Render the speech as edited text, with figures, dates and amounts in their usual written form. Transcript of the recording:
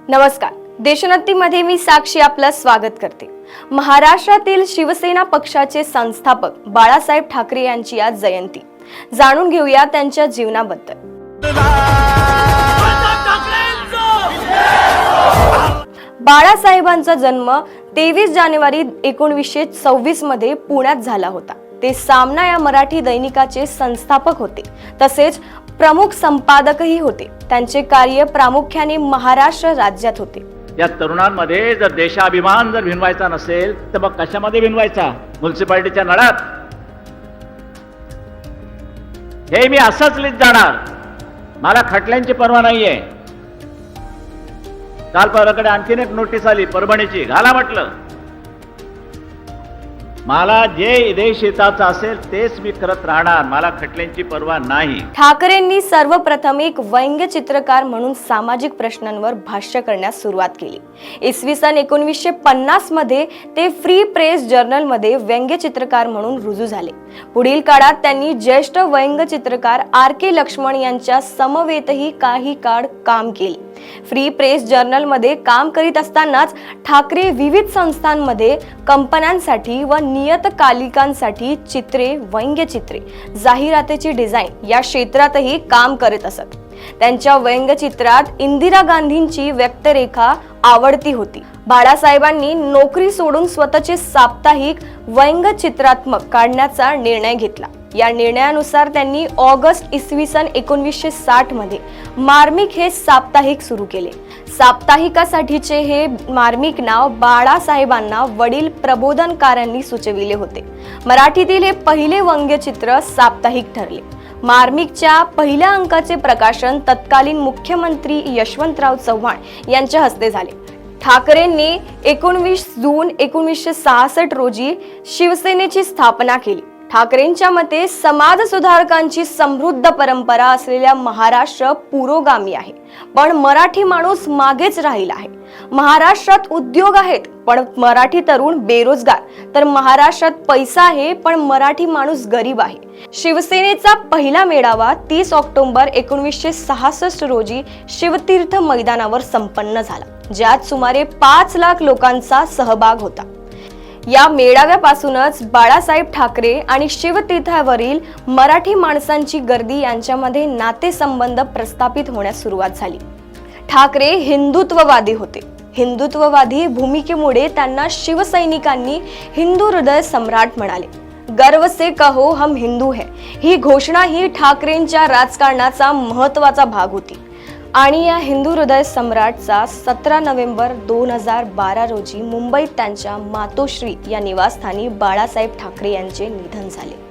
नमस्कार, देशोन्नतीमध्ये मी साक्षी आपलं स्वागत करते। महाराष्ट्रातील शिवसेना पक्षाचे संस्थापक बाळासाहेब ठाकरे यांची आज जयंती। जाणून घेऊया त्यांच्या जीवनाबद्दल। बाळासाहेबांचा जन्म 23 जानेवारी 1926 मध्ये पुण्यात झाला होता। ते सामना या मराठी दैनिकाचे संस्थापक होते, तसेच प्रमुख संपादकही होते। त्यांचे कार्य प्रामुख्याने महाराष्ट्र राज्यात होते। या तरुणांमध्ये जर देशाभिमान जर भिनवायचा नसेल तर मग कशामध्ये भिनवायचा? म्युनिसिपालिटीच्या नळात? हे मी असंच लिहित जाणार, मला खटल्यांची पर्वा नाहीये। काल परवाकडे आणखीन एक नोटीस आली परभणीची, घाला म्हटलं। मला जे देश हिताचं असेल तेच मी करत राहणार, मला खटल्यांची पर्वा नाही। ठाकरेंनी सर्वप्रथम एक व्यंग्यचित्रकार म्हणून सामाजिक प्रश्नांवर भाष्य करण्यास सुरुवात केली। इसवी सन 1950 मध्ये ते फ्री प्रेस जर्नल मध्ये व्यंग्यचित्रकार म्हणून रुजू झाले। पुढील काळात त्यांनी ज्येष्ठ व्यंग्यचित्रकार RK लक्ष्मण यांच्या समवेतही काही काळ काम केले। फ्री प्रेस जर्नल मध्ये काम करीत असतानाच ठाकरे विविध संस्थांमध्ये कंपन्यांसाठी व नियतकालिकांसाठी चित्रे, व्यंग्यचित्रे, जाहिरातीची डिझाईन या क्षेत्रातही काम करत असत। त्यांच्या व्यंग्यचित्रात इंदिरा गांधींची व्यक्तिरेखा आवडती होती। बाळासाहेबांनी नोकरी सोडून स्वतःचे साप्ताहिक व्यंग्यचित्रात्मक काढण्याचा निर्णय घेतला। या निर्णयानुसार त्यांनी ऑगस्ट इसवी सन 1960 मध्ये मार्मिक हे साप्ताहिक सुरू केले। साप्ताहिकासाठीचे हे मार्मिक नाव बाळासाहेबांना वडील प्रबोधनकारांनी सुचविले होते। मराठीतील हे पहिले व्यंग्यचित्र साप्ताहिक ठरले। मार्मिकच्या पहिल्या अंकाचे प्रकाशन तत्कालीन मुख्यमंत्री यशवंतराव चव्हाण यांच्या हस्ते झाले। ठाकरेंनी 19 जून 1966 रोजी शिवसेनेची स्थापना केली। ठाकरेंच्या मते समाज सुधारकांची समृद्ध परंपरा असलेल्या महाराष्ट्र पुरोगामी आहे, पण मराठी माणूस मागेच राहिला आहे। महाराष्ट्रात उद्योग आहेत पण मराठी तरुण बेरोजगार, तर महाराष्ट्रात पैसा आहे पण मराठी माणूस गरीब आहे। शिवसेनेचा पहिला मेळावा 30 ऑक्टोबर 1966 रोजी शिवतीर्थ मैदानावर संपन्न झाला, ज्यात सुमारे 5 लाख लोकांचा सहभाग होता। या मेळाव्यापासूनच बाळासाहेब ठाकरे आणि शिवतीर्थावरील मराठी माणसांची गर्दी यांच्यामध्ये नातेसंबंध प्रस्थापित होण्यास सुरुवात झाली। ठाकरे हिंदुत्ववादी होते। हिंदुत्ववादी भूमिकेमुळे त्यांना शिवसैनिकांनी हिंदू हृदय सम्राट म्हणाले। गर्व से कहो हम हिंदू है ही घोषणा ही ठाकरेंच्या राजकारणाचा महत्त्वाचा भाग होती। आणि या हिंदू हृदय सम्राटचा 17 नोव्हेंबर 2012 रोजी मुंबईत त्यांच्या मातोश्री या निवासस्थानी बाळासाहेब ठाकरे यांचे निधन झाले।